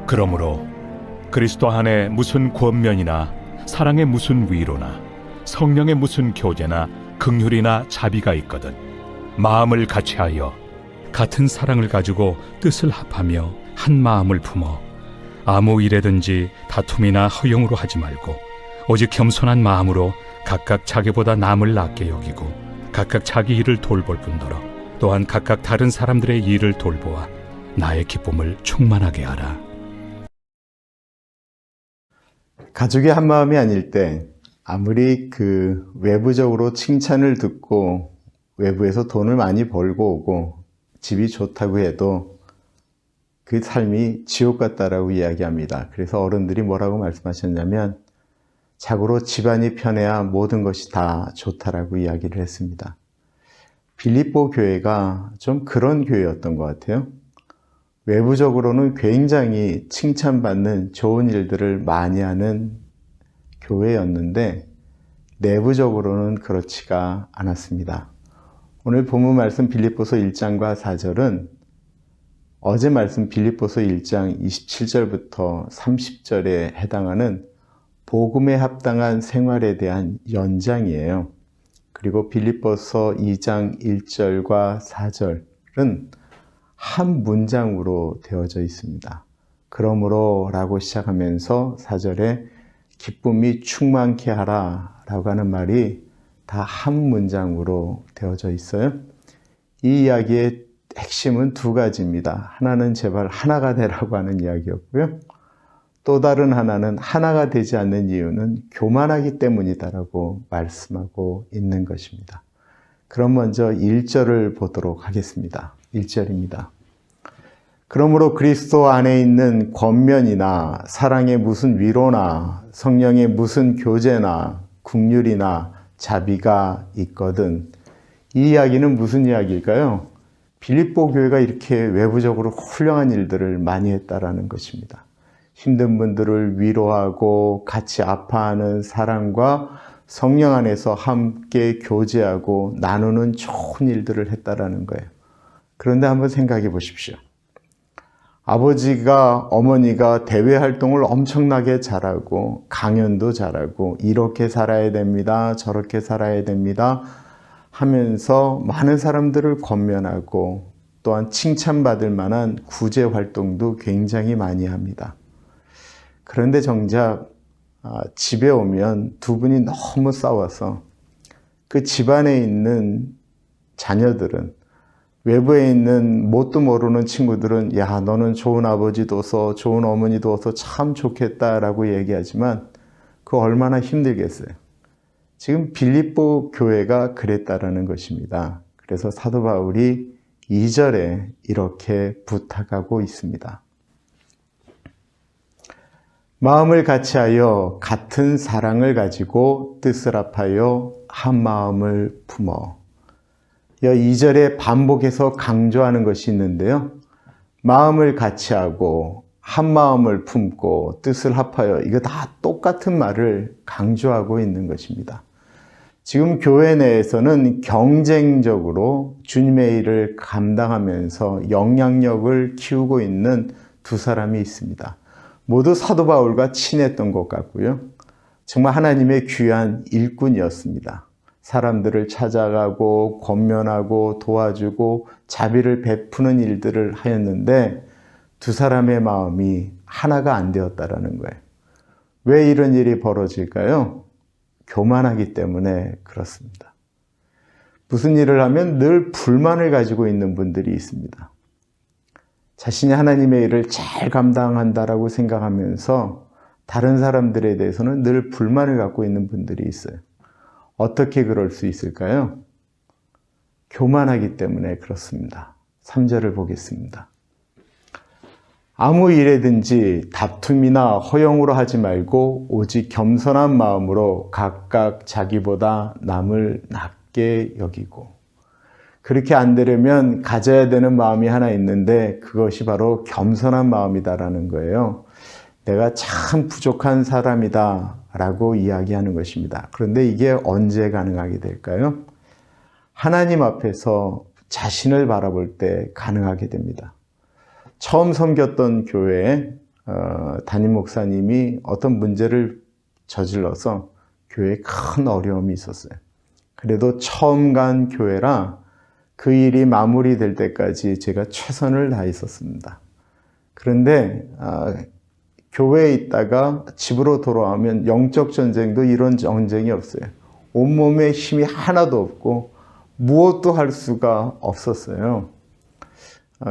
그러므로 그리스도 안에 무슨 권면이나 사랑의 무슨 위로나 성령의 무슨 교제나 긍휼이나 자비가 있거든 마음을 같이하여 같은 사랑을 가지고 뜻을 합하며 한 마음을 품어 아무 일에든지 다툼이나 허용으로 하지 말고 오직 겸손한 마음으로 각각 자기보다 남을 낫게 여기고 각각 자기 일을 돌볼 뿐더러 또한 각각 다른 사람들의 일을 돌보아 나의 기쁨을 충만하게 하라. 가족이 한 마음이 아닐 때 아무리 외부적으로 칭찬을 듣고 외부에서 돈을 많이 벌고 오고 집이 좋다고 해도 그 삶이 지옥 같다라고 이야기합니다. 그래서 어른들이 뭐라고 말씀하셨냐면 자고로 집안이 편해야 모든 것이 다 좋다라고 이야기를 했습니다. 빌립보 교회가 좀 그런 교회였던 것 같아요. 외부적으로는 굉장히 칭찬받는 좋은 일들을 많이 하는 교회였는데 내부적으로는 그렇지가 않았습니다. 오늘 본문 말씀 빌립보서 1장과 4절은 어제 말씀 빌립보서 1장 27절부터 30절에 해당하는 복음에 합당한 생활에 대한 연장이에요. 그리고 빌립보서 2장 1절과 4절은 한 문장으로 되어져 있습니다. 그러므로 라고 시작하면서 4절에 기쁨이 충만케 하라 라고 하는 말이 다 한 문장으로 되어져 있어요. 이 이야기의 핵심은 두 가지입니다. 하나는 제발 하나가 되라고 하는 이야기였고요. 또 다른 하나는 하나가 되지 않는 이유는 교만하기 때문이다라고 말씀하고 있는 것입니다. 그럼 먼저 1절을 보도록 하겠습니다. 1절입니다. 그러므로 그리스도 안에 있는 권면이나 사랑의 무슨 위로나 성령의 무슨 교제나 긍휼이나 자비가 있거든. 이 이야기는 무슨 이야기일까요? 빌립보 교회가 이렇게 외부적으로 훌륭한 일들을 많이 했다라는 것입니다. 힘든 분들을 위로하고 같이 아파하는 사랑과 성령 안에서 함께 교제하고 나누는 좋은 일들을 했다라는 거예요. 그런데 한번 생각해 보십시오. 아버지가, 어머니가 대외 활동을 엄청나게 잘하고 강연도 잘하고 이렇게 살아야 됩니다. 저렇게 살아야 됩니다. 하면서 많은 사람들을 권면하고 또한 칭찬받을 만한 구제 활동도 굉장히 많이 합니다. 그런데 정작 집에 오면 두 분이 너무 싸워서 그 집안에 있는 자녀들은 외부에 있는 뭣도 모르는 친구들은 야 너는 좋은 아버지 둬서 좋은 어머니 둬서 참 좋겠다라고 얘기하지만 그거 얼마나 힘들겠어요. 지금 빌립보 교회가 그랬다라는 것입니다. 그래서 사도 바울이 2절에 이렇게 부탁하고 있습니다. 마음을 같이하여 같은 사랑을 가지고 뜻을 합하여 한 마음을 품어. 2절에 반복해서 강조하는 것이 있는데요. 마음을 같이하고 한 마음을 품고 뜻을 합하여 이거 다 똑같은 말을 강조하고 있는 것입니다. 지금 교회 내에서는 경쟁적으로 주님의 일을 감당하면서 영향력을 키우고 있는 두 사람이 있습니다. 모두 사도 바울과 친했던 것 같고요. 정말 하나님의 귀한 일꾼이었습니다. 사람들을 찾아가고 권면하고 도와주고 자비를 베푸는 일들을 하였는데 두 사람의 마음이 하나가 안 되었다라는 거예요. 왜 이런 일이 벌어질까요? 교만하기 때문에 그렇습니다. 무슨 일을 하면 늘 불만을 가지고 있는 분들이 있습니다. 자신이 하나님의 일을 잘 감당한다라고 생각하면서 다른 사람들에 대해서는 늘 불만을 갖고 있는 분들이 있어요. 어떻게 그럴 수 있을까요? 교만하기 때문에 그렇습니다. 3절을 보겠습니다. 아무 일에든지 다툼이나 허용으로 하지 말고 오직 겸손한 마음으로 각각 자기보다 남을 낮게 여기고. 그렇게 안 되려면 가져야 되는 마음이 하나 있는데 그것이 바로 겸손한 마음이다라는 거예요. 내가 참 부족한 사람이다 라고 이야기하는 것입니다. 그런데 이게 언제 가능하게 될까요? 하나님 앞에서 자신을 바라볼 때 가능하게 됩니다. 처음 섬겼던 교회에 담임 목사님이 어떤 문제를 저질러서 교회에 큰 어려움이 있었어요. 그래도 처음 간 교회라 그 일이 마무리될 때까지 제가 최선을 다했었습니다. 그런데 교회에 있다가 집으로 돌아오면 영적 전쟁도 이런 전쟁이 없어요. 온몸에 힘이 하나도 없고 무엇도 할 수가 없었어요.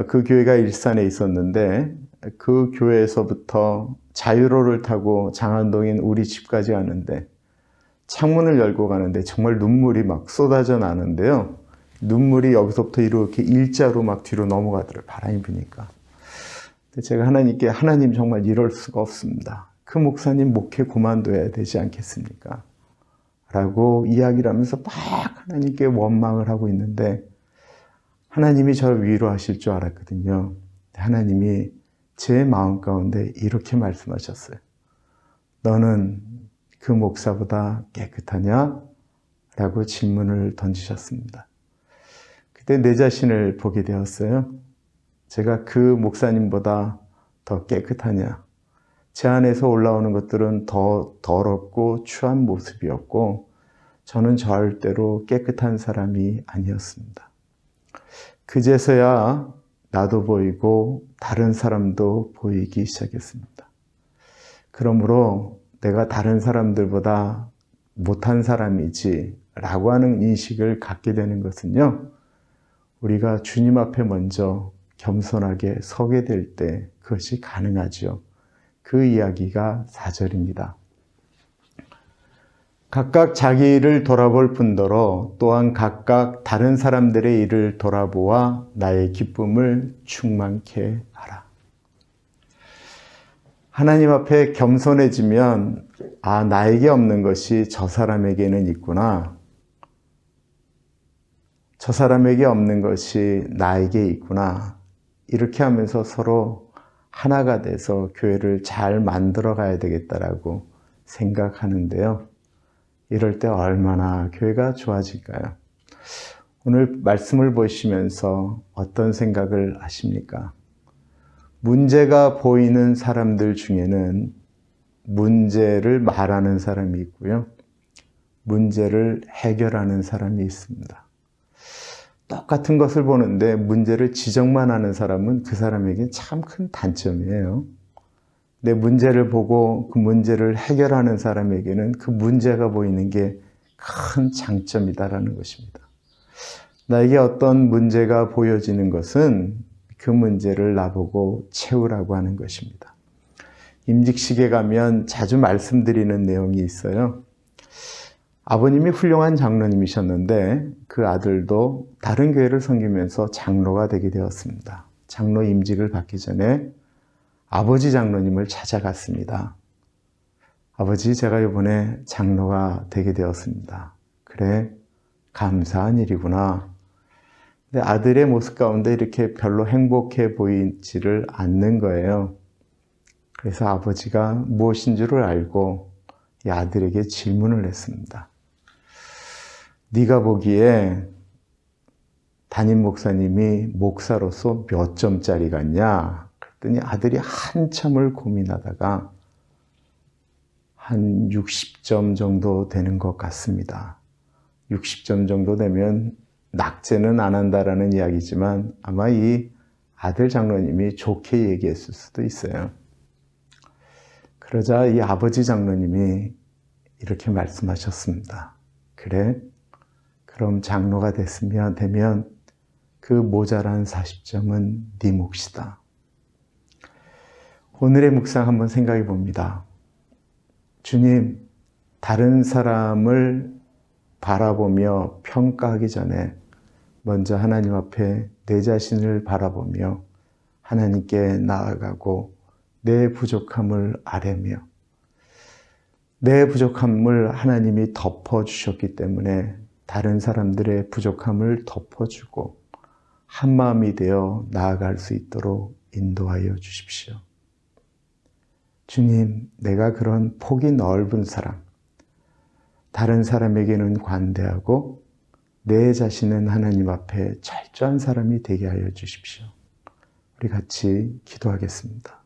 그 교회가 일산에 있었는데 그 교회에서부터 자유로를 타고 장안동인 우리 집까지 가는데 창문을 열고 가는데 정말 눈물이 막 쏟아져 나는데요. 눈물이 여기서부터 이렇게 일자로 막 뒤로 넘어가더라고요. 바람이 부니까. 제가 하나님께 하나님 정말 이럴 수가 없습니다. 그 목사님 목회 그만둬야 되지 않겠습니까? 라고 이야기를 하면서 막 하나님께 원망을 하고 있는데 하나님이 저를 위로하실 줄 알았거든요. 하나님이 제 마음 가운데 이렇게 말씀하셨어요. 너는 그 목사보다 깨끗하냐? 라고 질문을 던지셨습니다. 그때 내 자신을 보게 되었어요. 제가 그 목사님보다 더 깨끗하냐? 제 안에서 올라오는 것들은 더 더럽고 추한 모습이었고 저는 절대로 깨끗한 사람이 아니었습니다. 그제서야 나도 보이고 다른 사람도 보이기 시작했습니다. 그러므로 내가 다른 사람들보다 못한 사람이지 라고 하는 인식을 갖게 되는 것은요, 우리가 주님 앞에 먼저 겸손하게 서게 될 때 그것이 가능하죠. 그 이야기가 4절입니다. 각각 자기 일을 돌아볼 뿐더러 또한 각각 다른 사람들의 일을 돌아보아 나의 기쁨을 충만케 하라. 하나님 앞에 겸손해지면 나에게 없는 것이 저 사람에게는 있구나. 저 사람에게 없는 것이 나에게 있구나. 이렇게 하면서 서로 하나가 돼서 교회를 잘 만들어 가야 되겠다라고 생각하는데요. 이럴 때 얼마나 교회가 좋아질까요? 오늘 말씀을 보시면서 어떤 생각을 하십니까? 문제가 보이는 사람들 중에는 문제를 말하는 사람이 있고요. 문제를 해결하는 사람이 있습니다. 똑같은 것을 보는데 문제를 지적만 하는 사람은 그 사람에게 참 큰 단점이에요. 내 문제를 보고 그 문제를 해결하는 사람에게는 그 문제가 보이는 게 큰 장점이다라는 것입니다. 나에게 어떤 문제가 보여지는 것은 그 문제를 나보고 채우라고 하는 것입니다. 임직식에 가면 자주 말씀드리는 내용이 있어요. 아버님이 훌륭한 장로님이셨는데 그 아들도 다른 교회를 섬기면서 장로가 되게 되었습니다. 장로 임직을 받기 전에 아버지 장로님을 찾아갔습니다. 아버지, 제가 이번에 장로가 되게 되었습니다. 그래, 감사한 일이구나. 근데 아들의 모습 가운데 이렇게 별로 행복해 보이지를 않는 거예요. 그래서 아버지가 무엇인 줄을 알고 이 아들에게 질문을 했습니다. 네가 보기에 담임 목사님이 목사로서 몇 점짜리 같냐? 그랬더니 아들이 한참을 고민하다가 한 60점 정도 되는 것 같습니다. 60점 정도 되면 낙제는 안 한다라는 이야기지만 아마 이 아들 장로님이 좋게 얘기했을 수도 있어요. 그러자 이 아버지 장로님이 이렇게 말씀하셨습니다. 그래, 그럼 장로가 되면 그 모자란 40점은 네 몫이다. 오늘의 묵상 한번 생각해 봅니다. 주님, 다른 사람을 바라보며 평가하기 전에 먼저 하나님 앞에 내 자신을 바라보며 하나님께 나아가고 내 부족함을 아뢰며 내 부족함을 하나님이 덮어주셨기 때문에 다른 사람들의 부족함을 덮어주고 한마음이 되어 나아갈 수 있도록 인도하여 주십시오. 주님, 내가 그런 폭이 넓은 사람, 다른 사람에게는 관대하고 내 자신은 하나님 앞에 철저한 사람이 되게 하여 주십시오. 우리 같이 기도하겠습니다.